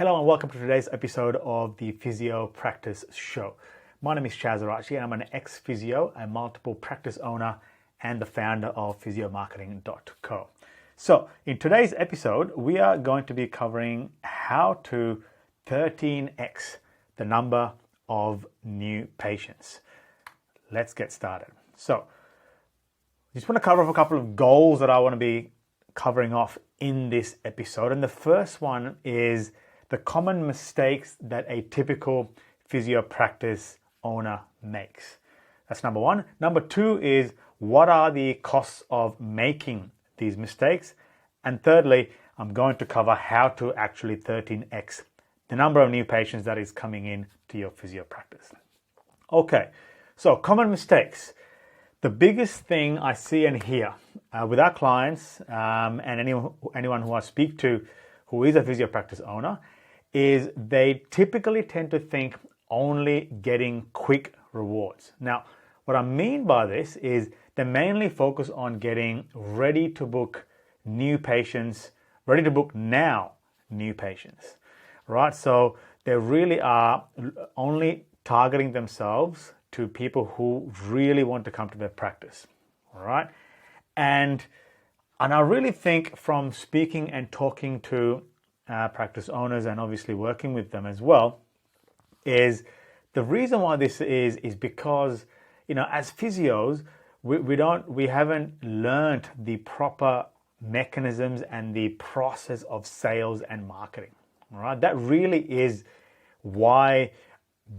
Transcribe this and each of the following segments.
Hello and welcome to today's episode of the Physio Practice Show. My name is Chaz Arachi and I'm an ex-physio, a multiple practice owner and the founder of physiomarketing.co. So in today's episode, we are going to be covering how to 13x the number of new patients. Let's get started. So I just want to cover off a couple of goals that I want to be covering off in this episode. And the first one is the common mistakes that a typical physio practice owner makes. That's number one. Number two is what are the costs of making these mistakes? And thirdly, I'm going to cover how to actually 13x the number of new patients that is coming in to your physio practice. Okay, so common mistakes. The biggest thing I see and hear with our clients and anyone who I speak to who is a physio practice owner is they typically tend to think only getting quick rewards. Now, what I mean by this is they mainly focus on getting ready to book new patients, ready to book now new patients, right? So they really are only targeting themselves to people who really want to come to their practice, all right? And I really think from speaking and talking to practice owners and obviously working with them as well, is the reason why this is because, you know, as physios, we haven't learned the proper mechanisms and the process of sales and marketing, all right? That really is why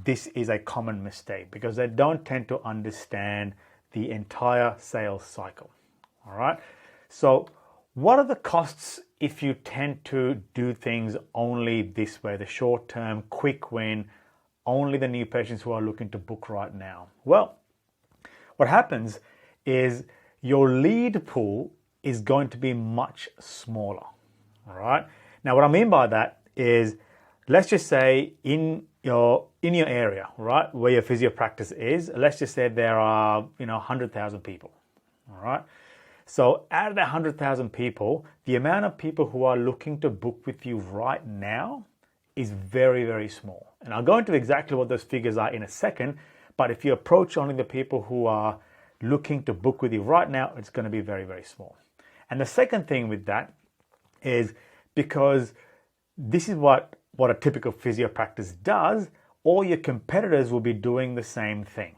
this is a common mistake, because they don't tend to understand the entire sales cycle, all right? So what are the costs if you tend to do things only this way, the short-term, quick win, only the new patients who are looking to book right now? Well, what happens is your lead pool is going to be much smaller, all right? Now, what I mean by that is, let's just say in your area, right, where your physio practice is, let's just say there are, 100,000 people, all right? So out of the 100,000 people, the amount of people who are looking to book with you right now is very, very small. And I'll go into exactly what those figures are in a second, but if you approach only the people who are looking to book with you right now, it's going to be very, very small. And the second thing with that is because this is what a typical physio practice does, all your competitors will be doing the same thing,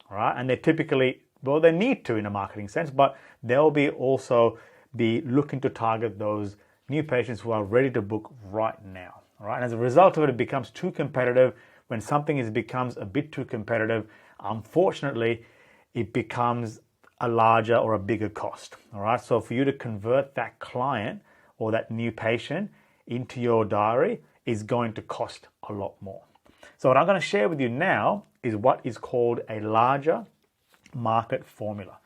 all right? And they typically, well, they need to in a marketing sense, but they'll also be looking to target those new patients who are ready to book right now, all right? And as a result of it, it becomes too competitive. When something becomes a bit too competitive, unfortunately, it becomes a larger or a bigger cost, all right? So for you to convert that client or that new patient into your diary is going to cost a lot more. So what I'm going to share with you now is what is called a larger market formula.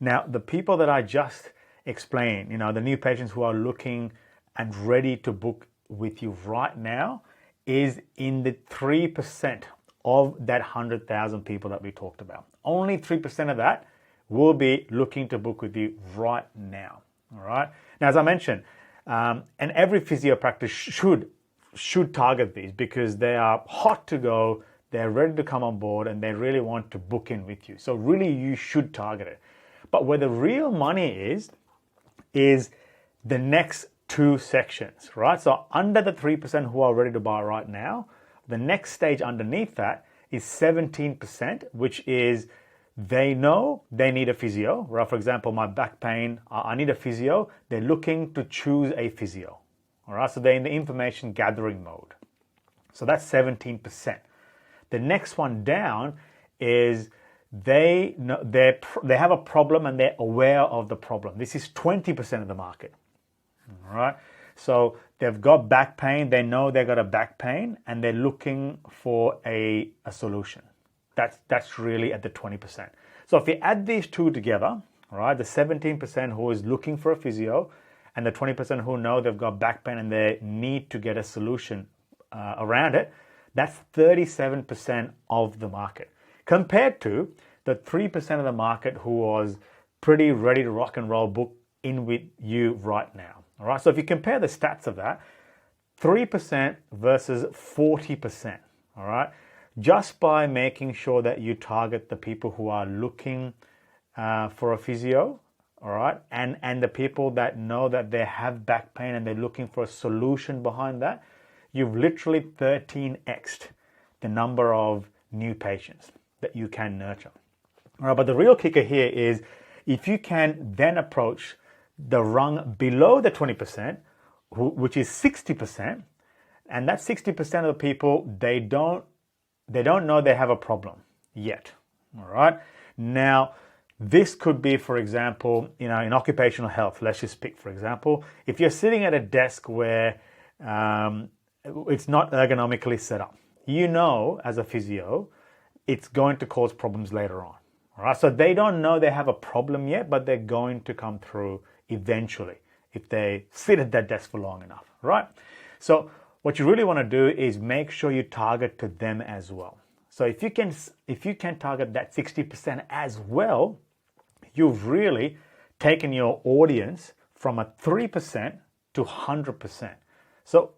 Now, the people that I just explained, the new patients who are looking and ready to book with you right now is in the 3% of that 100,000 people that we talked about. Only 3% of that will be looking to book with you right now, all right? Now, as I mentioned, and every physio practice should target these because they are hot to go, they're ready to come on board, and they really want to book in with you. So really, you should target it. But where the real money is the next two sections, right? So under the 3% who are ready to buy right now, the next stage underneath that is 17%, which is they know they need a physio, right? For example, my back pain, I need a physio. They're looking to choose a physio, all right? So they're in the information gathering mode. So that's 17%. The next one down is they have a problem and they're aware of the problem. This is 20% of the market, all right? So they've got back pain, they know they've got a back pain, and they're looking for a solution. That's really at the 20%. So if you add these two together, all right, the 17% who is looking for a physio and the 20% who know they've got back pain and they need to get a solution around it, that's 37% of the market, compared to the 3% of the market who was pretty ready to rock and roll, book in with you right now. All right, so if you compare the stats of that, 3% versus 40%, all right? Just by making sure that you target the people who are looking for a physio, all right, and the people that know that they have back pain and they're looking for a solution behind that, you've literally 13x'd the number of new patients that you can nurture. All right, but the real kicker here is if you can then approach the rung below the 20%, which is 60%, and that 60% of the people, they don't know they have a problem yet. All right. Now, this could be, for example, in occupational health. Let's just pick, for example, if you're sitting at a desk where it's not ergonomically set up, as a physio, it's going to cause problems later on. All right. So they don't know they have a problem yet, but they're going to come through eventually if they sit at that desk for long enough. Right. So what you really want to do is make sure you target to them as well. So if you can target that 60% as well, you've really taken your audience from a 3% to 100%. So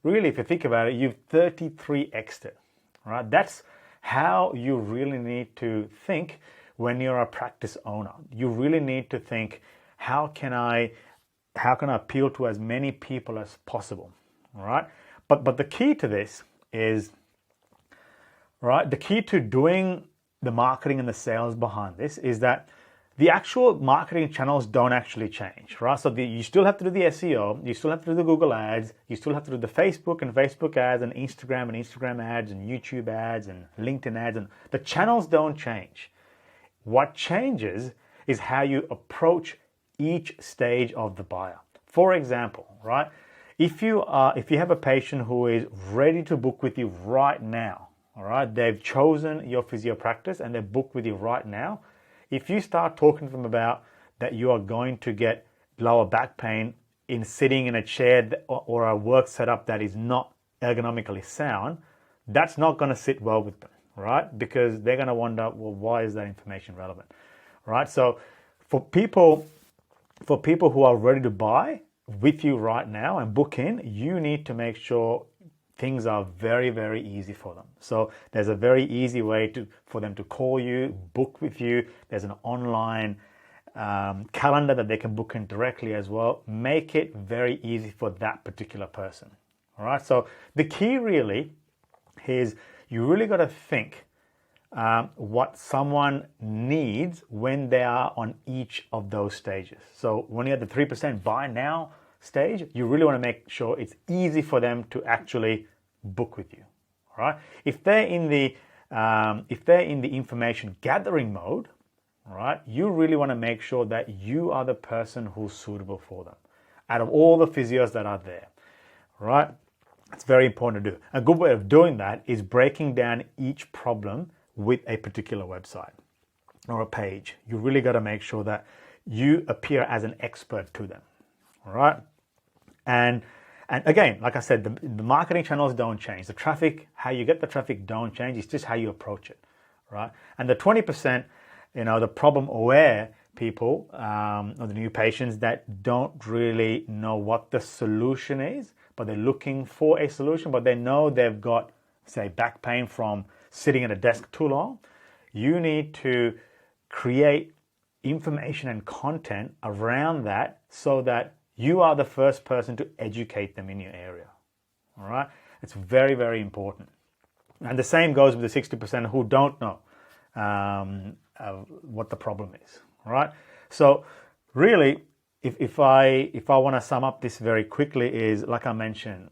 really, if you think about it, you've 33x'd it, right? That's how you really need to think when you're a practice owner. You really need to think, how can I appeal to as many people as possible, all right? But the key to this is, right, the key to doing the marketing and the sales behind this is that the actual marketing channels don't actually change, right? So you still have to do the SEO, you still have to do the Google ads, you still have to do the Facebook ads and Instagram ads and YouTube ads and LinkedIn ads, and the channels don't change. What changes is how you approach each stage of the buyer. For example, right? If you have a patient who is ready to book with you right now, all right, they've chosen your physio practice and they're booked with you right now. If you start talking to them about that you are going to get lower back pain in sitting in a chair or a work setup that is not ergonomically sound, that's not going to sit well with them, right? Because they're going to wonder, well, why is that information relevant, right? So for people who are ready to buy with you right now and book in, you need to make sure things are very, very easy for them. So there's a very easy way for them to call you, book with you. There's an online calendar that they can book in directly as well. Make it very easy for that particular person. All right. So the key really is you really got to think what someone needs when they are on each of those stages. So when you're at the 3% buy now stage, you really want to make sure it's easy for them to actually book with you. All right. If they're in the information gathering mode, all right, you really want to make sure that you are the person who's suitable for them out of all the physios that are there. All right. It's very important to do. A good way of doing that is breaking down each problem with a particular website or a page. You really got to make sure that you appear as an expert to them. All right. And again, like I said, the marketing channels don't change. The traffic, how you get the traffic don't change. It's just how you approach it, right? And the 20%, the problem aware people, or the new patients that don't really know what the solution is, but they're looking for a solution, but they know they've got, say, back pain from sitting at a desk too long. You need to create information and content around that so that you are the first person to educate them in your area. All right? It's very, very important. And the same goes with the 60% who don't know what the problem is. All right? So really, if I want to sum up this very quickly is, like I mentioned,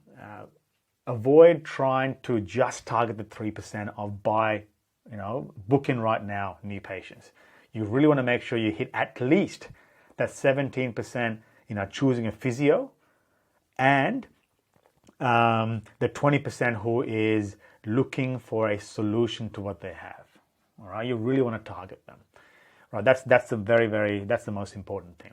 avoid trying to just target the 3% of book in right now new patients. You really want to make sure you hit at least that 17%, choosing a physio, and the 20% who is looking for a solution to what they have. All right, you really want to target them. All right, that's the most important thing.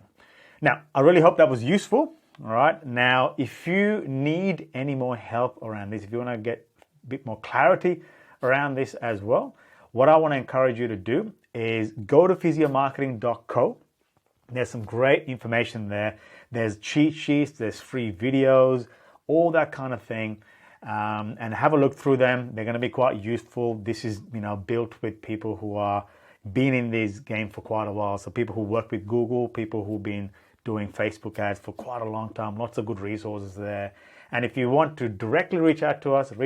Now, I really hope that was useful. All right, now if you need any more help around this, if you want to get a bit more clarity around this as well, what I want to encourage you to do is go to physiomarketing.co. There's some great information there. There's cheat sheets, there's free videos all that kind of thing. And have a look through them. They're going to be quite useful. This is, built with people who are been in this game for quite a while. So people who work with Google, people who've been doing Facebook ads for quite a long time. Lots of good resources there. And if you want to directly reach out to us on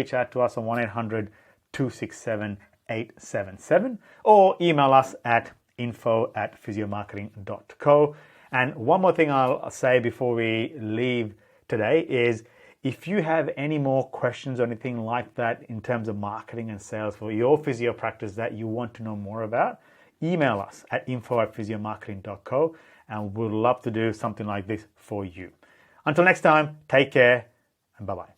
1-800-267-877 or email us at info@physiomarketing.co. And one more thing I'll say before we leave today is, if you have any more questions or anything like that in terms of marketing and sales for your physio practice that you want to know more about, email us at info@physiomarketing.co, and we'd love to do something like this for you. Until next time, take care and bye-bye.